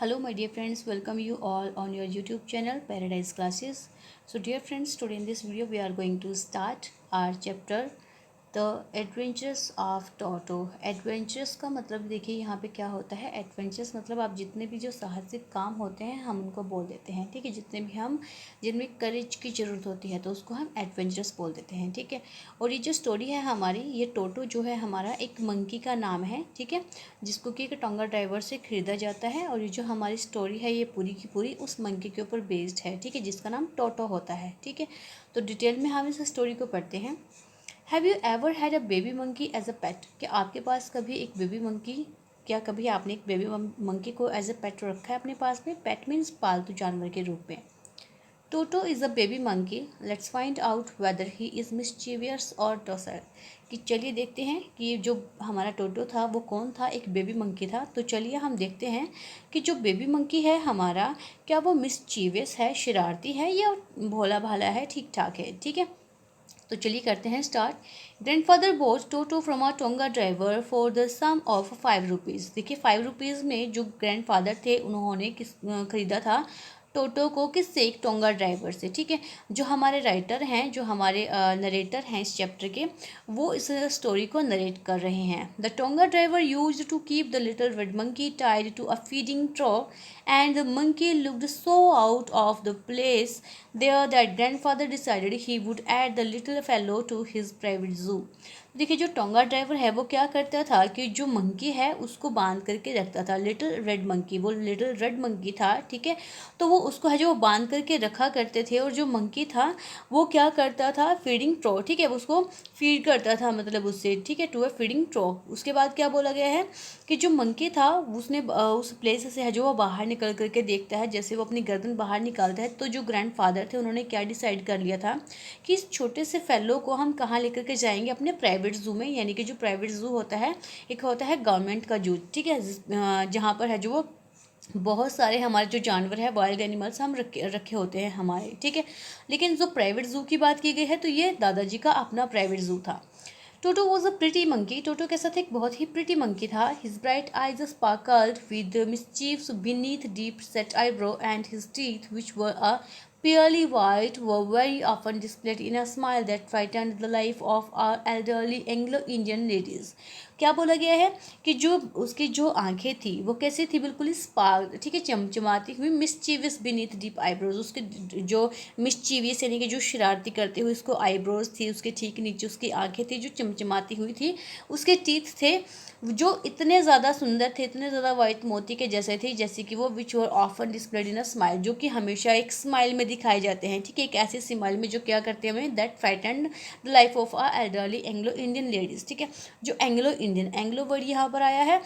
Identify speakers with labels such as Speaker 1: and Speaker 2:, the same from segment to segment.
Speaker 1: Hello, my dear friends. Welcome you all on your YouTube channel Paradise Classes. So, dear friends, today in this video we are going to start our chapter the adventures of Toto. Adventures का मतलब देखिए यहाँ पे क्या होता है। Adventures मतलब आप जितने भी जो साहसिक काम होते हैं हम उनको बोल देते हैं, ठीक है। जितने भी हम जिनमें करेज की ज़रूरत होती है तो उसको हम एडवेंचर्स बोल देते हैं, ठीक है। और ये जो स्टोरी है हमारी, ये टोटो जो है हमारा एक मंकी का नाम है, ठीक है, जिसको कि एक टोंगा ड्राइवर से ख़रीदा जाता है। और ये जो हमारी स्टोरी है ये पूरी की पूरी उस मंकी के ऊपर बेस्ड है, ठीक है, जिसका नाम टोटो होता है, ठीक है। तो डिटेल में हम इस स्टोरी को पढ़ते हैं। Have you ever had a baby monkey as a pet? क्या आपके पास कभी एक बेबी मंकी, क्या कभी आपने एक बेबी मंकी को एज अ पेट रखा है अपने पास में? पेट मीन्स पालतू जानवर के रूप में। Toto is a baby monkey, let's find out whether he is mischievous और डॉसल। कि चलिए देखते हैं कि जो हमारा टोटो था वो कौन था, एक बेबी मंकी था। तो चलिए हम देखते हैं कि जो बेबी मंकी है हमारा, क्या वो मिस्चीवियस है, शरारती है, या भोला भाला है, ठीक ठाक है, ठीक है। तो चलिए करते हैं start. Grandfather bought Toto from a tonga driver for the sum of 5 rupees. देखिए 5 रुपीज़ में जो ग्रैंडफादर थे उन्होंने खरीदा था टोटो को, किससे? एक टोंगा ड्राइवर से, ठीक है। जो हमारे राइटर हैं, जो हमारे नरेटर हैं इस चैप्टर के, वो इस स्टोरी को नरेट कर रहे हैं। The tonga driver used to keep the little red monkey tied to a feeding trough and the monkey looked so out of the place there that grandfather decided he would add the little fellow to his private zoo. देखिए जो tonga driver है वो क्या करता था कि जो monkey है उसको बांध करके रखता था। लिटिल रेड मंकी, वो लिटिल रेड मंकी था, ठीक है। तो वो उसको है जो वो बांध करके रखा करते थे। और जो मंकी था वो क्या करता था? फीडिंग ट्रो, ठीक है, उसको फीड करता था, मतलब उससे, ठीक है, टू अ फीडिंग ट्रो। उसके बाद क्या बोला गया है कि जो मंकी था उसने उस प्लेस से है जो वो बाहर निकल करके देखता है। जैसे वो अपनी गर्दन बाहर निकालता है तो जो ग्रैंडफादर थे उन्होंने क्या डिसाइड कर लिया था कि इस छोटे से फेलो को हम कहाँ लेकर के जाएंगे? अपने प्राइवेट जू में। यानी कि जो प्राइवेट जू होता है, एक होता है गवर्नमेंट का जू, ठीक है, जहाँ पर है जो वो बहुत सारे हमारे जो जानवर है, वाइल्ड एनिमल्स हम रखे रखे होते हैं हमारे, ठीक है। लेकिन जो प्राइवेट जू की बात की गई है तो ये दादाजी का अपना प्राइवेट जू था। Toto was a pretty monkey. टोटो के साथ एक बहुत ही प्रिटी मंकी था। His bright eyes sparkled with mischief beneath deep set eyebrows and his teeth which were a purely white were very often displayed in a smile that frightened the life of our elderly Anglo-Indian ladies. क्या बोला गया है कि जो उसकी जो आंखें थी वो कैसी थी? बिल्कुल ही स्पार्क, ठीक है, चमचमाती हुई। मिस्चीवियस बीनीथ डीप आईब्रोज, उसके जो मिस्चीवियस यानी कि जो शरारती करते हुए उसको आईब्रोज थी, उसके ठीक नीचे उसकी आंखें थी जो चमचमाती हुई थी। उसके टीथ थे जो इतने ज़्यादा सुंदर थे, इतने ज़्यादा वाइट मोती के जैसे थे, जैसे कि वो which were often displayed in a smile, जो कि हमेशा एक स्माइल में दिखाए जाते हैं, ठीक है, एक ऐसी स्माइल में जो क्या करते हैं हमें, that frightened the life of a elderly Anglo Indian ladies, ठीक है। जो एंग्लो इंडियन, एंग्लो वर्ड यहाँ पर आया है।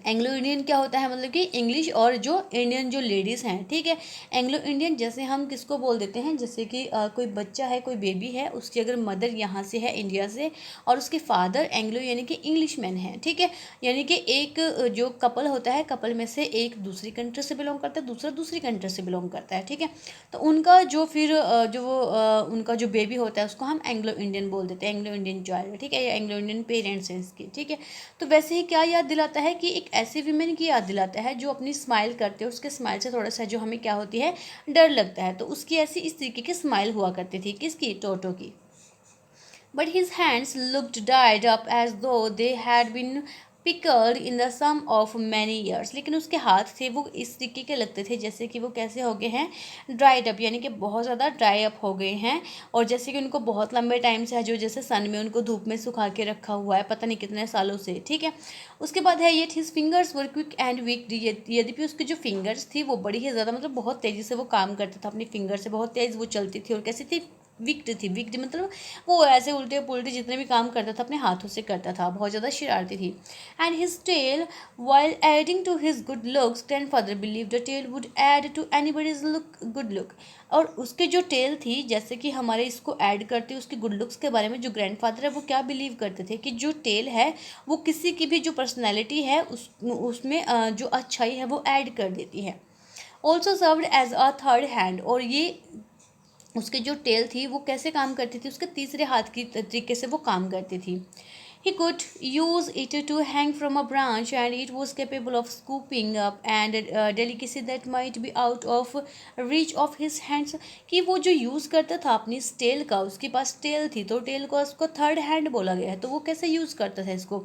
Speaker 1: एंग्लो इंडियन क्या होता है? मतलब कि इंग्लिश और जो इंडियन जो लेडीज़ हैं, ठीक है। एंग्लो इंडियन जैसे हम किसको बोल देते हैं? जैसे कि कोई बच्चा है, कोई बेबी है, उसकी अगर मदर यहाँ से है, इंडिया से, और उसके फादर एंग्लो यानी कि इंग्लिश मैन है, ठीक है। यानी कि एक जो कपल होता है, कपल में से एक दूसरी कंट्री से बिलोंग करता है, दूसरा दूसरी कंट्री से बिलोंग करता है, ठीक है। तो उनका जो फिर उनका जो बेबी होता है उसको हम एंग्लो इंडियन बोल देते हैं, एंग्लो इंडियन चाइल्ड, ठीक है, या एंग्लो इंडियन पेरेंट्स हैं इसके, ठीक है। तो वैसे ही क्या याद दिलाता है कि एक ऐसे वीमेन की याद दिलाता है जो अपनी स्माइल करते हैं, उसके स्माइल से थोड़ा सा जो हमें क्या होती है, डर लगता है। तो उसकी ऐसी इस तरीके की स्माइल हुआ करती थी, किसकी? टोटो की। But his hands looked dried up as though they had been pickled in the sum of many years. लेकिन उसके हाथ थे वो इस तरीके के लगते थे जैसे कि वो कैसे हो गए हैं, ड्राइड अप, यानी कि बहुत ज़्यादा ड्राई अप हो गए हैं। और जैसे कि उनको बहुत लंबे टाइम से है जो जैसे सन में उनको धूप में सुखा के रखा हुआ है, पता नहीं कितने सालों से, ठीक है। उसके बाद है yet his fingers were quick and weak. यद्यपि उसकी जो फिंगर्स थी वो बड़ी ही ज़्यादा, मतलब बहुत तेज़ी से वो काम करता था, अपनी फिंगर से बहुत तेज़ वो चलती थी। और कैसी थी? विक्ड थी। विक्ड मतलब वो ऐसे उल्टे पुल्टे जितने भी काम करता था अपने हाथों से करता था, बहुत ज़्यादा शरारती थी। And his tail while adding to his good looks, grandfather believed the tail would add to anybody's look good look. और उसके जो टेल थी, जैसे कि हमारे इसको ऐड करते उसकी गुड लुक्स के बारे में, जो ग्रैंडफादर है वो क्या बिलीव करते थे कि जो टेल है वो किसी की भी जो पर्सनैलिटी है उसमें जो अच्छाई है वो ऐड कर देती है। Also served as a third hand, और ये उसके जो टेल थी वो कैसे काम करती थी? उसके तीसरे हाथ की तरीके से वो काम करती थी। He could use it to hang from a branch, and it was capable of scooping up and delicacy that might be out of reach of his hands. कि वो जो यूज़ करता था अपनी टेल का, उसके पास टेल थी तो टेल को उसको थर्ड हैंड बोला गया है। तो वो कैसे यूज़ करता था इसको,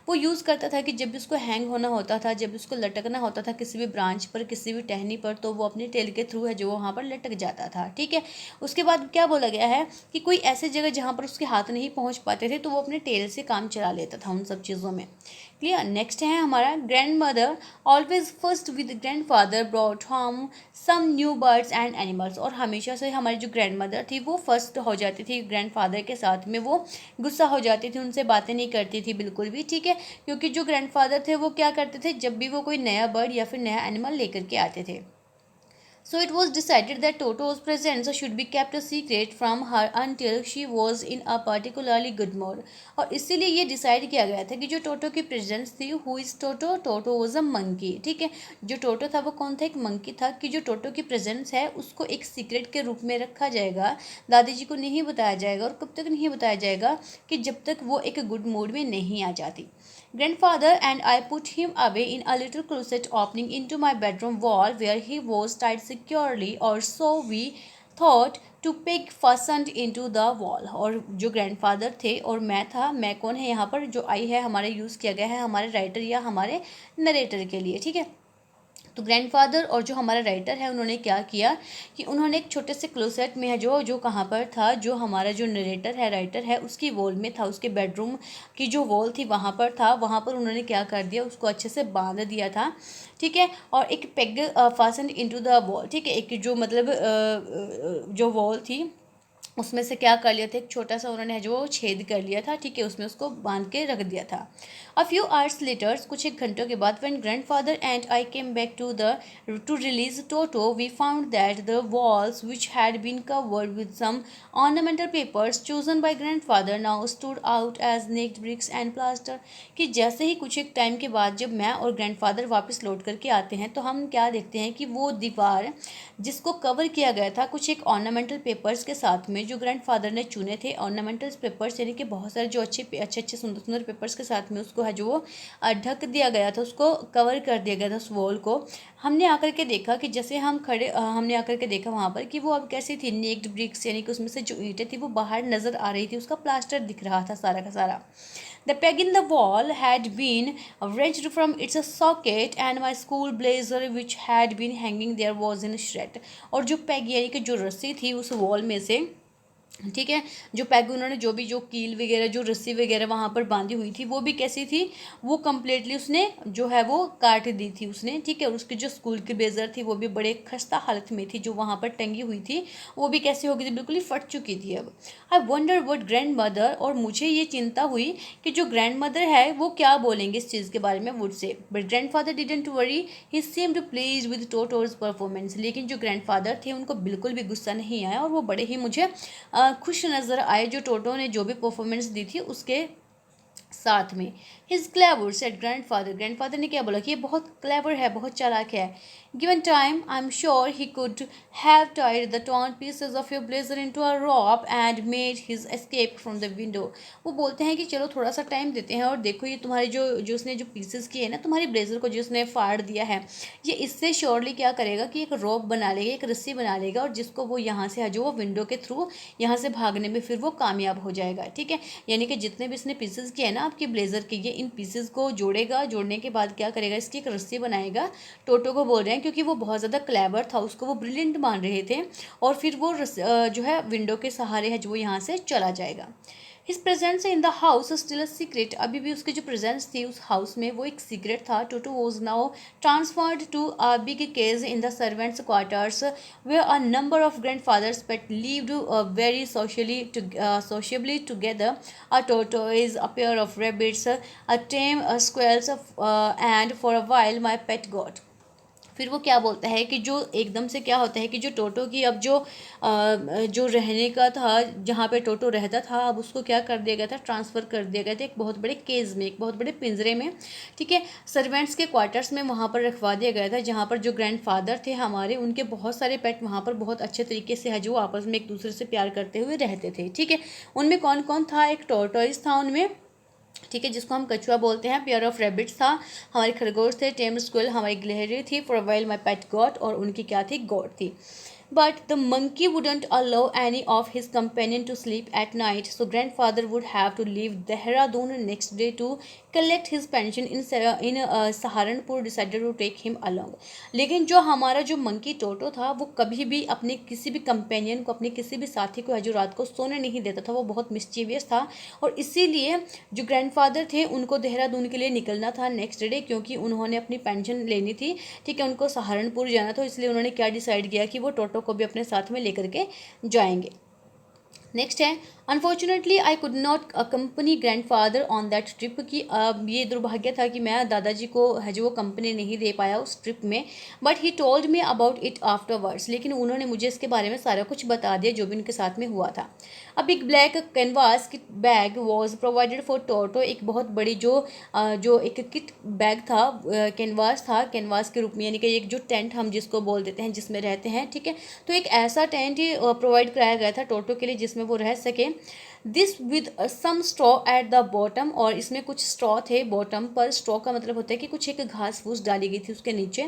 Speaker 1: वो यूज़ करता था कि जब भी उसको हैंग होना होता था, जब उसको लटकना होता था किसी भी ब्रांच पर, किसी भी टहनी पर, तो वो अपनी टेल के थ्रू है जो वहाँ पर लटक जाता था। ठीक है, उसके बाद क्या बोला गया है कि कोई ऐसी जगह जहाँ पर उसके हाथ नहीं पहुँच पाते थे तो वो अपने टेल से काम चला लेता था उन सब चीज़ों में। क्लियर। नेक्स्ट है हमारा grandmother always first with grandfather brought home some new birds and animals. और हमेशा से हमारी जो ग्रैंड मदर थी वो फर्स्ट हो जाती थी ग्रैंड फादर के साथ में, वो गुस्सा हो जाती थी, उनसे बातें नहीं करती थी बिल्कुल भी। ठीक है, क्योंकि जो ग्रैंड फादर थे वो क्या करते थे, जब भी वो कोई नया बर्ड या फिर नया एनिमल लेकर के आते थे, so it was decided that Toto's presence should be kept a secret from her until she was in a particularly good mood. और इसीलिए ये डिसाइड किया गया था कि जो टोटो की प्रेजेंस थी, who is toto, toto was a monkey. ठीक है, जो टोटो था वो कौन था, एक मंकी था, कि जो टोटो की प्रेजेंस है उसको एक सीक्रेट के रूप में रखा जाएगा, दादी जी को नहीं बताया जाएगा। और कब तक नहीं बताया जाएगा, कि जब तक वो एक गुड मूड में नहीं आ जाती। Grandfather and I put him away in a little closet opening into my bedroom wall where he was tied securely, or so we thought, to peg fastened into the wall। और जो grandfather थे और मैं था, मैं कौन है यहाँ पर, जो आई है हमारे यूज़ किया गया है हमारे राइटर या हमारे नरेटर के लिए। ठीक है, तो ग्रैंडफादर और जो हमारा राइटर है उन्होंने क्या किया कि उन्होंने एक छोटे से क्लोसेट में है जो जो कहाँ पर था, जो हमारा जो नरेटर है, राइटर है, उसकी वॉल में था, उसके बेडरूम की जो वॉल थी वहाँ पर था। वहाँ पर उन्होंने क्या कर दिया, उसको अच्छे से बांध दिया था। ठीक है, और एक peg fasten into the wall. ठीक है, एक जो मतलब जो वॉल थी उसमें से क्या कर लिया था, एक छोटा सा उन्होंने जो छेद कर लिया था। ठीक है, उसमें उसको बांध के रख दिया था। अ फ्यू आवर्स लेटर, कुछ एक घंटों के बाद, when grandfather and I came back to release Toto, we found that the walls which had been covered with some ornamental papers chosen by grandfather now stood out as naked bricks and plaster. कि जैसे ही कुछ एक time के बाद जब मैं और grandfather वापस लौट करके आते हैं तो हम क्या देखते हैं कि वो दीवार जिसको कवर किया गया था कुछ एक ऑर्नामेंटल पेपर्स के साथ में, जो ग्रैंडफादर ने चुने थे ऑर्नामेंटल पेपर्स, यानी कि बहुत सारे जो अच्छे सुंदर सुंदर पेपर्स के साथ में उसको है जो वो ढक दिया गया था, उसको कवर कर दिया गया था उस वॉल को। हमने आकर के देखा कि जैसे हमने आकर के देखा वहाँ पर कि वो अब कैसी थी, नेक्ड ब्रिक्स, यानी कि उसमें से जो ईंटें थी वो बाहर नज़र आ रही थी, उसका प्लास्टर दिख रहा था सारा का सारा। The peg in the wall had been wrenched from its socket, and my school blazer which had been hanging there was in shred। और जो पैग यानी कि जो रस्सी थी उस वॉल में से, ठीक है, जो पैग उन्होंने जो भी जो कील वगैरह जो रस्सी वगैरह वहाँ पर बांधी हुई थी वो भी कैसी थी, वो कम्प्लीटली उसने जो है वो काट दी थी उसने। ठीक है, और उसकी जो स्कूल की ब्लेजर थी वो भी बड़े खस्ता हालत में थी, जो वहाँ पर टंगी हुई थी वो भी कैसी हो गई थी, बिल्कुल ही फट चुकी थी। अब I wonder what grand mother, और मुझे ये चिंता हुई कि जो ग्रैंड मदर है वो क्या बोलेंगे इस चीज़ के बारे में, would say. But grand father didn't worry, he seemed pleased with टोटोज performance. लेकिन जो ग्रैंड फादर थे उनको बिल्कुल भी गुस्सा नहीं आया और वो बड़े ही मुझे खुश नज़र आए जो टोटो ने जो भी परफॉर्मेंस दी थी उसके साथ में। His clever said grandfather, grandfather ने क्या बोला कि ये बहुत क्लेवर है, बहुत चालाक है। Given time I am sure he could have tied the torn pieces of your blazer into a rope and made his escape from the window। वो बोलते हैं कि चलो थोड़ा सा टाइम देते हैं और देखो ये तुम्हारे जो जो उसने जो पीसेस किए ना तुम्हारी ब्लेजर को जो उसने फाड़ दिया है, ये इससे श्योरली क्या करेगा कि एक रोप बना लेगा, एक रस्सी बना लेगा, और जिसको वो यहाँ से जो वो विंडो के थ्रू यहाँ से भागने में फिर वो कामयाब हो जाएगा। ठीक है, यानी कि जितने भी इसने पीसेस किए हैं ना आपकी ब्लेजर के, ये इन पीसेस को जोड़ेगा, जोड़ने के बाद क्या करेगा, इसकी एक रस्सी बनाएगा। टोटो को बोल रहे हैं क्योंकि वो बहुत ज़्यादा क्लेवर था, उसको वो ब्रिलियंट मान रहे थे, और फिर वो जो है विंडो के सहारे है जो वो यहाँ से चला जाएगा। His presence in the house still a secret, अभी भी उसकी जो प्रेजेंस थी उस हाउस में वो एक सीक्रेट था। Toto was now transferred to a big cage in the servants quarters where a number of grandfathers pet lived very sociably together. A tortoise, a pair of rabbits, a tame squirrels, and for a while my pet goat। फिर वो क्या बोलता है कि जो एकदम से क्या होता है कि जो टोटो की अब जो रहने का था, जहाँ पे टोटो रहता था, अब उसको क्या कर दिया गया था, ट्रांसफ़र कर दिया गया था एक बहुत बड़े केज में, एक बहुत बड़े पिंजरे में। ठीक है, सर्वेंट्स के क्वार्टर्स में वहाँ पर रखवा दिया गया था, जहाँ पर जो ग्रैंडफादर थे हमारे, उनके बहुत सारे पेट वहाँ पर बहुत अच्छे तरीके से है जो आपस में एक दूसरे से प्यार करते हुए रहते थे। ठीक है, उनमें कौन कौन था, एक टोर्टोइस था उनमें, ठीक है, जिसको हम कछुआ बोलते हैं। पेयर ऑफ रैबिट्स था, हमारे खरगोश थे। टेम स्क्विल हमारी गिलहरी थी। For a while my pet got, और उनकी क्या थी, गॉड थी। But the monkey wouldn't allow any of his companion to sleep at night, so grandfather would have to leave Dehradun next day to collect his pension in Saharanpur. Decided to take him along. लेकिन जो हमारा जो monkey टोटो था वो कभी भी अपने किसी भी कंपेनियन को, अपने किसी भी साथी को जो रात को सोने नहीं देता था। वो बहुत मिस्चीवियस था, और इसीलिए जो ग्रैंडफादर थे उनको देहरादून के लिए निकलना था नेक्स्ट डे, क्योंकि उन्होंने अपनी पेंशन लेनी थी। ठीक है, उनको सहारनपुर जाना था, इसलिए उन्होंने क्या डिसाइड किया कि वो टोटो को भी अपने साथ में लेकर के जाएंगे। नेक्स्ट है, unfortunately I could not accompany grand father on that trip. की ये दुर्भाग्य था कि मैं दादाजी को है जो वो कंपनी नहीं दे पाया उस ट्रिप में। But he told me about it afterwards, लेकिन उन्होंने मुझे इसके बारे में सारा कुछ बता दिया जो भी उनके साथ में हुआ था। A big black canvas kit bag was provided for Toto. एक बहुत बड़ी जो एक किट बैग था, कैनवास था, कैनवास के रूप में, यानी कि एक जो टेंट हम जिसको बोल देते हैं जिसमें रहते हैं। ठीक है, तो एक ऐसा टेंट ही प्रोवाइड कराया गया था टोटो के लिए जिसमें वो रह सके। This with some straw at the bottom, और इसमें कुछ स्ट्रॉ थे बॉटम पर। स्ट्रॉ का मतलब होता है कि कुछ एक घास फूस डाली गई थी उसके नीचे।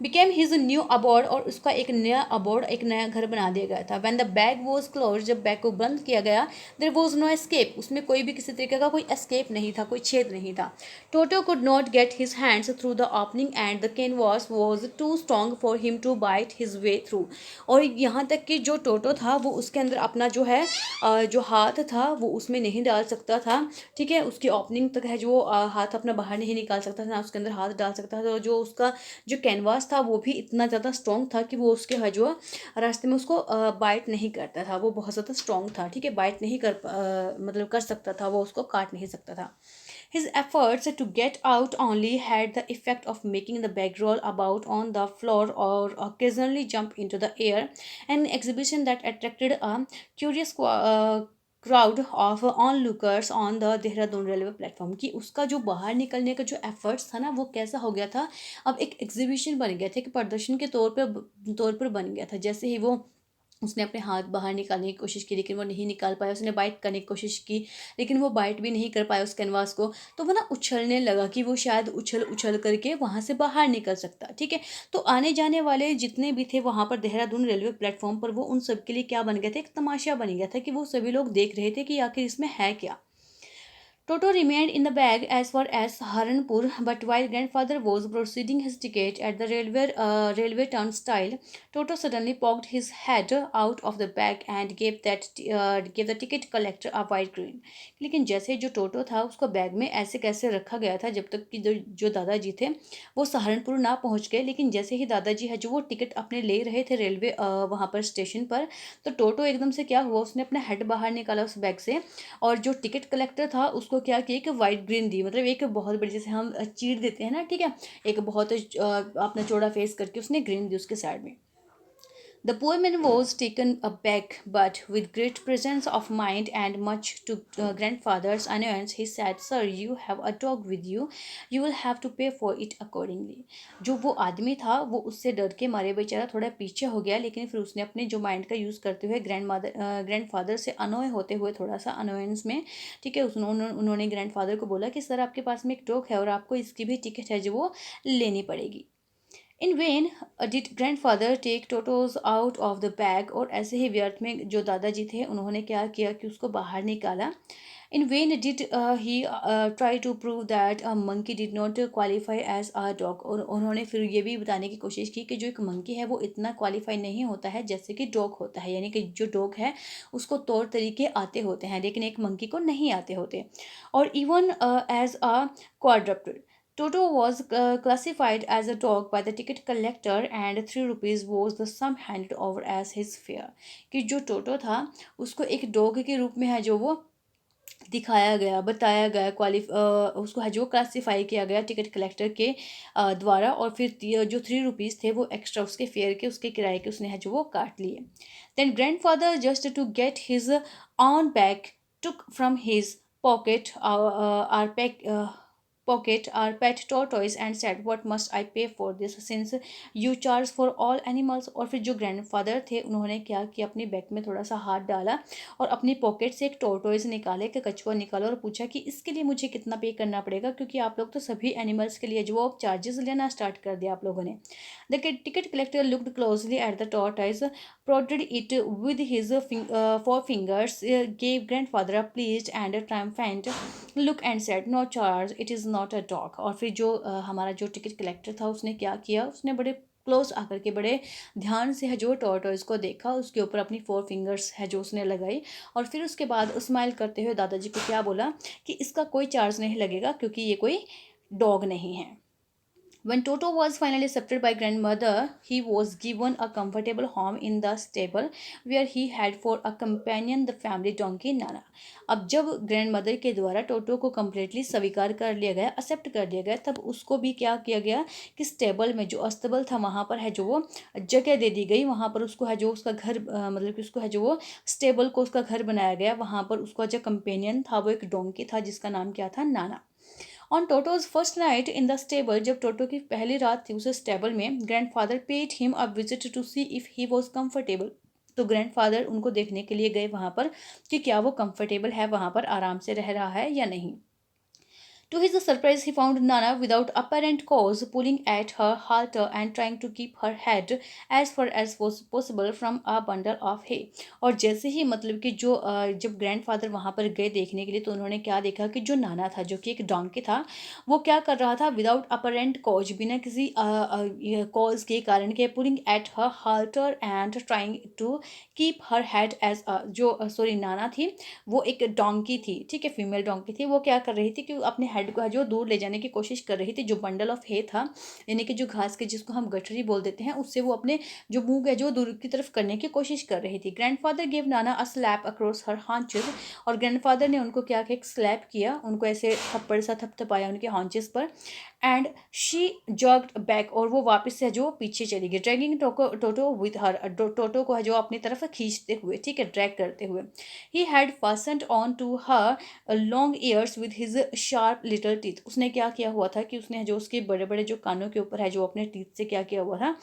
Speaker 1: बिकेम हिज न्यू अबोर्ड, और उसका एक नया अबोर्ड, एक नया घर बना दिया गया था। When the bag was close, जब बैग को बंद किया गया, देयर वॉज नो एस्केप, उसमें कोई भी किसी तरीके का कोई एस्केप नहीं था, कोई छेद नहीं था। Toto could not get his hands through the opening and the canvas was too strong for him to bite his way through. और यहाँ तक कि जो टोटो था वो उसके अंदर अपना जो है जो हाथ था वो उसमें नहीं डाल सकता था। ठीक है, उसकी ओपनिंग तक है जो हाथ अपना बाहर नहीं निकाल सकता था, ना उसके अंदर हाथ डाल सकता था। तो जो उसका जो कैनवास था वो भी इतना ज़्यादा स्ट्रॉन्ग था कि वो उसके है जो रास्ते में उसको बाइट नहीं करता था। वो बहुत ज़्यादा स्ट्रॉन्ग था। ठीक है, बाइट नहीं मतलब कर सकता था, वो उसको काट नहीं सकता था। His efforts to get out only had the effect of making the bag roll about on the floor or occasionally jump into the air, an exhibition that attracted a curious crowd of onlookers on the Dehradun railway platform. कि उसका जो बाहर निकलने का जो efforts था ना वो कैसा हो गया था, अब एक एग्जीबिशन बन गया था, एक प्रदर्शन के तौर पर बन गया था। जैसे ही वो उसने अपने हाथ बाहर निकालने की कोशिश की लेकिन वो नहीं निकाल पाया, उसने बाइट करने की कोशिश की लेकिन वो बाइट भी नहीं कर पाया उस कैनवास को, तो वो ना उछलने लगा कि वो शायद उछल उछल करके वहाँ से बाहर निकल सकता। ठीक है, तो आने जाने वाले जितने भी थे वहाँ पर देहरादून रेलवे प्लेटफॉर्म पर, वो उन सब के लिए क्या बन गया था, एक तमाशा बन गया था कि वो सभी लोग देख रहे थे कि आखिर इसमें है क्या। Toto remained in the bag as far as Saharanpur, but while grandfather was proceeding his ticket at the railway turnstile, Toto suddenly poked his head out of the bag and gave the ticket collector a wide grin. लेकिन जैसे जो Toto था उसको bag में ऐसे कैसे रखा गया था जब तक कि जो दादाजी थे वो सहारनपुर ना पहुंच गए। लेकिन जैसे ही दादाजी है जो वो टिकट अपने ले रहे थे रेलवे वहाँ पर स्टेशन पर, तो टोटो एकदम से क्या हुआ, उसने अपना हेड बाहर निकाला उस बैग से, और जो टिकट कलेक्टर था उसको क्या किया कि वाइट ग्रीन दी, मतलब एक बहुत बड़ी, जैसे हम चीर देते हैं ना, ठीक है, एक बहुत अपना चौड़ा फेस करके उसने ग्रीन दी उसके साइड में। The poor man was taken aback, but with great presence of mind and much to grandfather's annoyance, he said, "Sir, you have a dog with you. You will have to pay for it accordingly." जो वो आदमी था वो उससे डर के मारे बेचारा थोड़ा पीछे हो गया, लेकिन फिर उसने अपने जो माइंड का यूज़ करते हुए ग्रैंडफादर से अनोय होते हुए, थोड़ा सा अनोयंस में, ठीक है, उन्होंने ग्रैंडफादर को बोला कि सर आपके पास में एक डॉग है और आपको इसकी भी टिकट है जो वो लेनी पड़ेगी। And when did grandfather take Toto's out of the bag, और ऐसे ही व्यर्थ में जो दादाजी थे उन्होंने क्या किया कि उसको बाहर निकाला। And when did he try to prove that a monkey did not qualify as a dog, और उन्होंने फिर ये भी बताने की कोशिश की कि जो एक मंकी है वो इतना क्वालिफाई नहीं होता है जैसे कि डॉग होता है, यानी कि जो डॉग है उसको तौर तरीके आते होते हैं लेकिन एक मंकी को नहीं आते होते। और even as a quadruped, Toto was classified as a dog by the ticket collector, and 3 rupees was the sum handed over as his fare. कि जो टोटो था उसको एक डॉग के रूप में है जो वो दिखाया गया, बताया गया, उसको है जो क्लासीफाई किया गया टिकट कलेक्टर के द्वारा, और फिर जो 3 रुपीज़ थे वो एक्स्ट्रा उसके फेयर के, उसके किराए के उसने है जो वो काट लिए। Then grandfather just to get his on back took from his pocket our pack pocket our pet tortoise and said, "What must I pay for this since you charge for all animals?" और फिर जो grandfather थे उन्होंने क्या किया, अपने bag में थोड़ा सा हाथ डाला और अपनी पॉकेट से एक टॉर्टोइज निकाले, एक कछुआ निकाला और पूछा कि इसके लिए मुझे कितना पे करना पड़ेगा, क्योंकि आप लोग तो सभी एनिमल्स के लिए जो वो चार्जेस लेना स्टार्ट कर दिया आप लोगों ने। The ticket collector looked closely at the tortoise, prodded it with his forefingers, gave grandfather a pleased and a triumphant look and said, "No charge, it is not a dog." और फिर जो हमारा जो टिकट कलेक्टर था उसने क्या किया, उसने बड़े क्लोज आकर के बड़े ध्यान से है जो टॉर्टोइज को देखा, उसके ऊपर अपनी 4 फिंगर्स है जो उसने लगाई और फिर उसके बाद स्माइल करते हुए दादाजी को क्या बोला कि इसका कोई चार्ज नहीं लगेगा क्योंकि ये कोई डॉग नहीं है। When Toto was finally accepted by grandmother, he was given a comfortable home in the stable where he had for a companion the family donkey Nana. अब जब ग्रैंडमदर के द्वारा टोटो को कम्प्लीटली स्वीकार कर लिया गया, एक्सेप्ट कर लिया गया, तब उसको भी क्या किया गया कि स्टेबल में जो अस्तबल था वहाँ पर है जो वो जगह दे दी गई, वहाँ पर उसको है जो उसका घर मतलब कि उसको है जो वो स्टेबल को उसका घर बनाया गया, वहाँ पर उसका जो कंपेनियन था वो एक डोंकी था जिसका नाम क्या था, नाना। On Toto's first night in the stable, जब टोटो की पहली रात थी उस स्टेबल में, grandfather paid him a visit to see if he was comfortable. तो ग्रैंडफादर उनको देखने के लिए गए वहाँ पर कि क्या वो कंफर्टेबल है, वहाँ पर आराम से रह रहा है या नहीं। To his surprise, he found Nana without apparent cause pulling at her halter and trying to keep her head as far as was possible from a bundle of hay. और जैसे ही मतलब कि जो जब ग्रैंडफादर वहाँ पर गए देखने के लिए तो उन्होंने क्या देखा कि जो नाना था जो कि एक डोंकी था, वो क्या कर रहा था विदाउट अपरेंट कॉज, बिना किसी कॉज के कारण के, pulling at her halter and trying to keep her head as जो सॉरी नाना थी वो एक डोंकी थी, ठीक है, फीमेल डोंकी थी, वो क्या कर रही थी कि अपने हेड को जो दूर ले जाने की कोशिश कर रही थी, जो बंडल ऑफ हे था यानी कि जो घास के जिसको हम गठरी बोल देते हैं, उससे वो अपने जो मुंह है जो दूर की तरफ करने की कोशिश कर रही थी। Grandfather give Nana a slap across हर हांचेस, और ग्रैंडफादर ने उनको क्या किया, एक स्लैप किया, उनको ऐसे थप्पड़ सा थपथपाया उनके हांचेस पर, एंड शी जॉग्ड बैक, और वो वापस से जो पीछे चली गई, ड्रैगिंग टोटो विद हर, टोटो को है जो अपनी तरफ खींचते हुए, ठीक है, ड्रैग करते हुए। He had fastened on to her long ears with his sharp little teeth, उसने क्या किया हुआ था कि उसने जो उसके बड़े बड़े जो कानों के ऊपर है जो अपने टीथ से क्या किया हुआ था,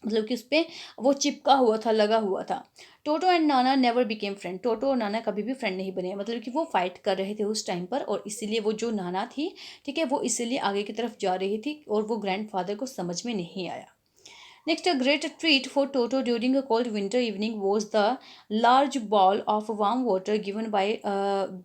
Speaker 1: मतलब कि उस पर वो चिपका हुआ था, लगा हुआ था। टोटो and Nana never became friend, टोटो और नाना कभी भी फ्रेंड नहीं बने, मतलब कि वो फाइट कर रहे थे उस टाइम पर, और इसीलिए वो जो नाना थी, ठीक है, वो इसीलिए आगे की तरफ जा रही थी और वो ग्रैंडफादर को समझ में नहीं आया। Next, a great treat for Toto during a cold winter evening was the large bowl of warm water given by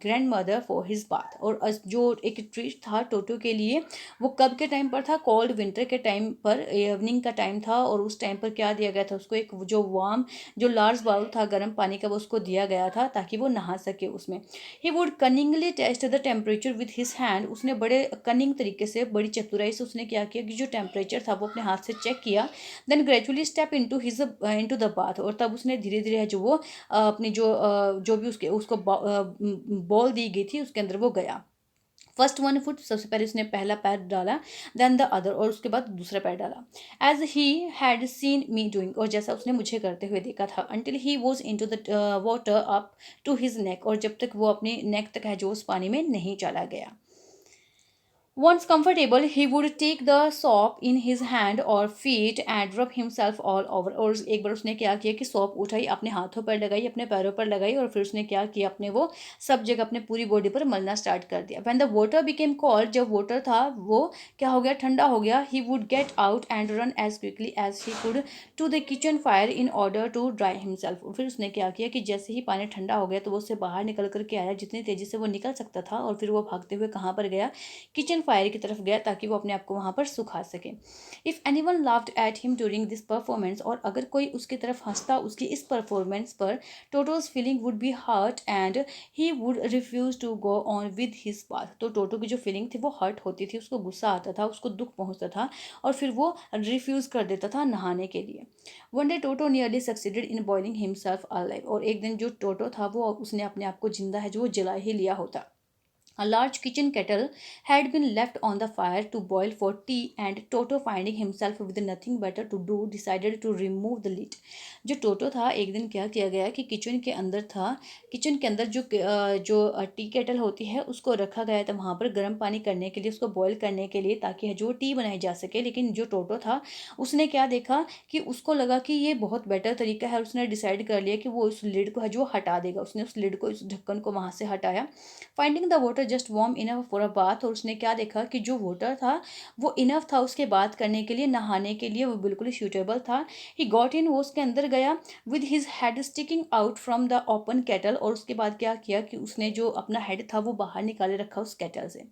Speaker 1: grandmother for his bath. और जो एक ट्रीट था टोटो के लिए, वो कब के टाइम पर था, कोल्ड विंटर के टाइम पर, इवनिंग का टाइम था, और उस टाइम पर क्या दिया गया था उसको, एक जो वार्म जो लार्ज बाउल था गर्म पानी का, वो उसको दिया गया था ताकि वो नहा सके उसमें। He would cunningly test the temperature with his hand, उसने बड़े कनिंग तरीके से, बड़ी चतुराई से उसने क्या किया कि जो टेम्परेचर था वो अपने हाथ से चेक किया, then gradually step into his into the bath, और तब उसने धीरे धीरे है जो वो अपनी जो भी उसको बॉल दी गई थी उसके अंदर वो गया। फर्स्ट 1 फुट, सबसे पहले उसने पहला पैर डाला, देन द अदर, और उसके बाद दूसरा पैर डाला। As he had seen me doing, और जैसा उसने मुझे करते हुए देखा था, until he was in to the water up to his neck, और जब तक वो अपने नेक तक है जो उस पानी में नहीं चला गया। Once comfortable, he would take the soap in his hand or feet and rub himself all over. और एक बार उसने क्या किया कि सोप उठाई, अपने हाथों पर लगाई, अपने पैरों पर लगाई, और फिर उसने क्या किया, अपने वो सब जगह अपने पूरी बॉडी पर मलना स्टार्ट कर दिया। When the water became cold, जब वाटर था वो क्या हो गया, ठंडा हो गया, he would get out and run as quickly as he could to the kitchen fire in order to dry himself. फिर उसने क्या किया कि जैसे ही पानी ठंडा हो गया तो वो उससे बाहर निकल करके आया जितनी तेजी से वो निकल सकता था, और फिर वो भागते हुए कहाँ पर गया, किचन फायर की तरफ गया ताकि वो अपने आप को वहाँ पर सुखा सके। If anyone laughed at him during this performance, और अगर कोई उसकी तरफ हंसता उसकी इस परफॉर्मेंस पर, Toto's feeling would be hurt and he would refuse to go on with his bath, तो टोटो की जो फीलिंग थी वो हर्ट होती थी, उसको गुस्सा आता था, उसको दुख पहुंचता था, और फिर वो रिफ्यूज कर देता था नहाने के लिए। One day toto nearly succeeded in boiling himself alive, और एक दिन जो टोटो था वो उसने अपने आप को जिंदा है जो वो जला ही लिया होता। A large kitchen kettle had been left on the fire to boil for tea, and Toto, finding himself with nothing better to do, decided to remove the lid. जो टोटो था, एक दिन क्या किया गया कि किचन के अंदर था। किचन के अंदर जो टी केटल होती है उसको रखा गया था वहाँ पर गर्म पानी करने के लिए, उसको बॉईल करने के लिए, ताकि जो टी बनाई जा सके। लेकिन जो टोटो था उसने क्या देखा कि उसको लगा कि ये बहुत बेटर तरीका है। उसने डिसाइड कर लिया कि वो उस लिड को है जो हटा देगा। उसने उस लिड को, उस ढक्कन को वहाँ से हटाया। Finding the water just warm enough for a bath, और उसने क्या देखा कि जो वाटर था वो इनफ था उसके बात करने के लिए, नहाने के लिए वो बिल्कुल ही सूटेबल था। ही गॉट इन, वो उसके अंदर गया with his head sticking out from the open kettle, और उसके बाद क्या किया कि उसने जो अपना हेड था वो बाहर निकाले रखा उस केटल से।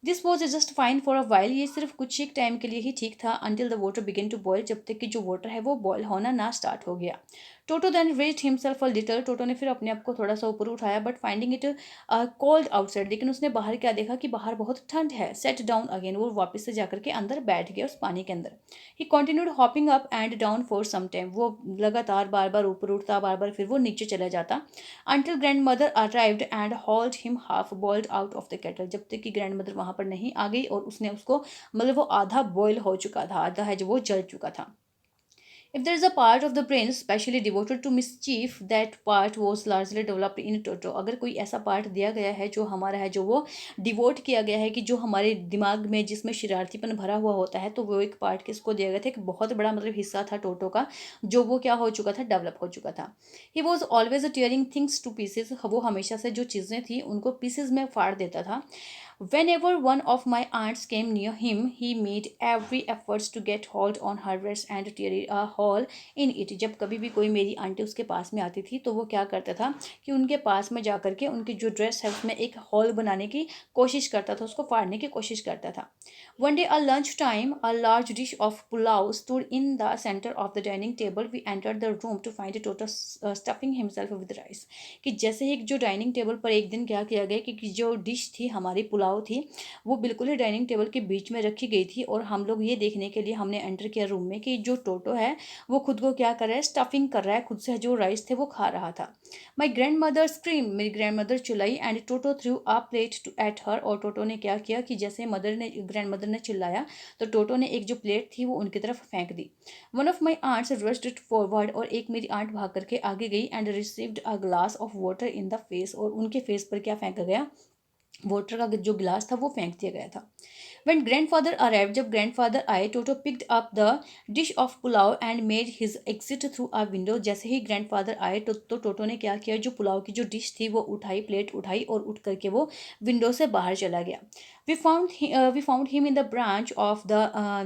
Speaker 1: This was just fine for a while, ये सिर्फ कुछ एक टाइम के लिए ही ठीक था। Until the water begin to boil, जब तक कि जो वाटर है वो बॉयल होना ना स्टार्ट हो गया। Toto then raised himself a little, Toto ने फिर अपने आप को थोड़ा सा ऊपर उठाया, but finding it cold outside, लेकिन उसने बाहर क्या देखा कि बाहर बहुत ठंड है। सेट डाउन अगेन, वो वापस से जाकर के अंदर बैठ गया उस पानी के अंदर। He continued hopping up and down for some time, वो लगातार बार बार ऊपर उठता, बार बार फिर वो नीचे चला जाता। Until grand mother arrived and hold him half boiled out of the kettle, जब तक कि ग्रैंड मदर वहां पर नहीं आ गई और उसने उसको, मतलब वो आधा बॉयल हो चुका था, आधा है जो वो जल चुका था। If there is a part of the brain specially devoted to mischief, that part was largely developed in Toto. अगर कोई ऐसा पार्ट दिया गया है जो हमारा है, जो वो डिवोट किया गया है, कि जो हमारे दिमाग में जिसमें शरारतीपन भरा हुआ होता है, तो वो एक पार्ट किसको दिया गया था, एक बहुत बड़ा मतलब हिस्सा था टोटो का, जो वो क्या हो चुका था, डेवलप हो चुका था। He was always tearing things to pieces, वो हमेशा से जो चीज़ें थी उनको पीसेज में फाड़ देता था। Whenever one of my aunts came near him, he made every effort to get hold on her wrist and tear a hole in it. जब कभी भी कोई मेरी आंटी उसके पास में आती थी तो वो क्या करता था कि उनके पास में जाकर के उनकी जो ड्रेस है उसमें एक हॉल बनाने की कोशिश करता था, उसको फाड़ने की कोशिश करता था। One day at lunchtime, a large dish of pulao stood in the center of the dining table. We entered the room to find Toto stuffing himself with rice. कि जैसे ही जो डाइनिंग टेबल पर एक दिन क्या किया गया कि जो डिश थी हमारी पुलाव थी, वो बिल्कुल ही डाइनिंग टेबल के बीच में रखी गई थी, और हम लोग ये देखने के लिए हमने एंटर किया रूम में कि जो टोटो है वो खुद को क्या कर रहा है, स्टफिंग कर रहा है, खुद से जो राइस थे वो खा रहा था। माई ग्रैंड मदर स्क्रीम, मेरी ग्रैंड मदर चिल्लाई, and Toto threw a plate to at her, और टोटो ने क्या किया कि जैसे ग्रैंड मदर ने चिल्लाया तो टोटो ने एक जो प्लेट थी वो उनकी तरफ फेंक दी। One of my aunts rushed it forward, और एक मेरी आंट भाग करके आगे गई and received a glass of water in the face, और उनके फेस पर क्या फेंका गया, वाटर का जो गिलास था वो फेंक दिया गया था। When grandfather arrived, जब grandfather आए, टोटो picked up the dish of pulao and made his exit through a window. जैसे ही grandfather आए तो टोटो ने क्या किया, जो पुलाव की जो डिश थी वो उठाई, प्लेट उठाई और उठ करके वो विंडो से बाहर चला गया। We found him in the branch of the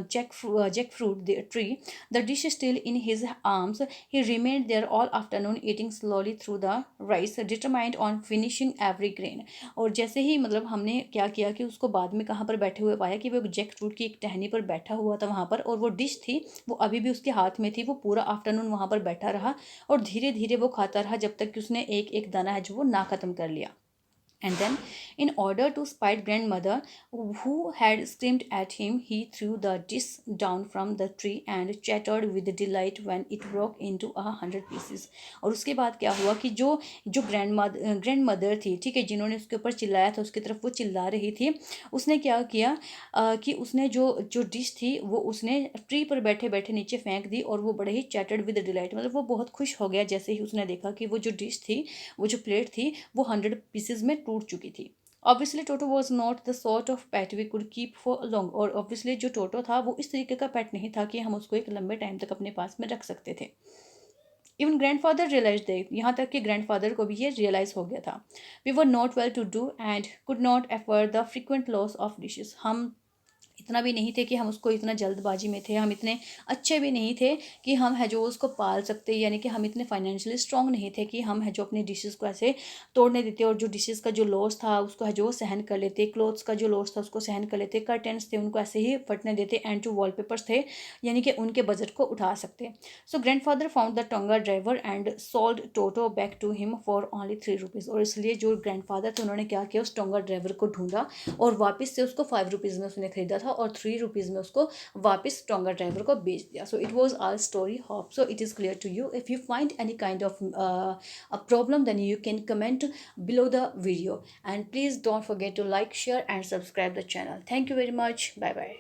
Speaker 1: jackfruit tree, the dish still in his arms. He remained there all afternoon, eating slowly through the rice, determined on finishing every grain. और जैसे ही मतलब हमने क्या किया कि उसको बाद में कहाँ पर बैठे हुए पाया कि वो जैक फ्रूट की एक टहनी पर बैठा हुआ था वहाँ पर, और वो डिश थी वो अभी भी उसके हाथ में थी। वो पूरा आफ्टरनून वहाँ पर बैठा रहा और धीरे धीरे वो खाता रहा जब तक कि उसने एक एक दाना है जो वो ना ख़त्म कर लिया। And then, in order to spite grandmother, who had screamed at him, he threw the dish down from the tree and chattered with delight when it broke into 100 pieces. और उसके बाद क्या हुआ कि जो जो ग्रैंड मदर थी, ठीक है, जिन्होंने उसके ऊपर चिल्लाया था, उसकी तरफ वो चिल्ला रही थी, उसने क्या किया कि उसने जो जो डिश थी वो उसने ट्री पर बैठे बैठे नीचे फेंक दी, और वो बड़े ही चैटर्ड विद डिलाइट, मतलब वो बहुत खुश हो गया जैसे ही उसने देखा कि वो जो डिश थी, वो जो प्लेट थी वो 100 पीसेज में टूट चुकी थी। Obviously Toto was not the sort of pet we could keep for long, और ऑब्वियसली जो टोटो था वो इस तरीके का पेट नहीं था कि हम उसको एक लंबे टाइम तक अपने पास में रख सकते थे। इवन ग्रैंडफादर रियलाइज दे, यहाँ तक कि ग्रैंडफादर को भी ये रियलाइज हो गया था। We were not well to do and could not afford the frequent loss of dishes, हम इतना भी नहीं थे कि हम उसको, इतना जल्दबाजी में थे, हम इतने अच्छे भी नहीं थे कि हम है जो उसको पाल सकते, यानी कि हम इतने फाइनेंशियली स्ट्रॉन्ग नहीं थे कि हम है जो अपनी डिशेस को ऐसे तोड़ने देते, और जो डिशेस का जो लॉस था उसको है जो सहन कर लेते, क्लोथ्स का जो लॉस था उसको सहन कर लेते, कर्टेंस थे उनको ऐसे ही फटने देते, एंड जो वॉलपेपर्स थे यानी कि उनके बजट को उठा सकते। So grandfather found the tonga driver and sold Toto back to him for only 3 rupees, और इसलिए जो ग्रैंडफादर थे उन्होंने क्या किया, उस टोंगा ड्राइवर को ढूंढा और वापस से उसको 5 रुपीज़ में उसने खरीदा था, और 3 रुपीज़ में उसको वापस टोंगा ड्राइवर को बेच दिया. So it was our story. Hope so it is clear to you. If you find any kind of a problem, then you can comment below the video, and please don't forget to like, share and subscribe the channel. Thank you very much. Bye bye.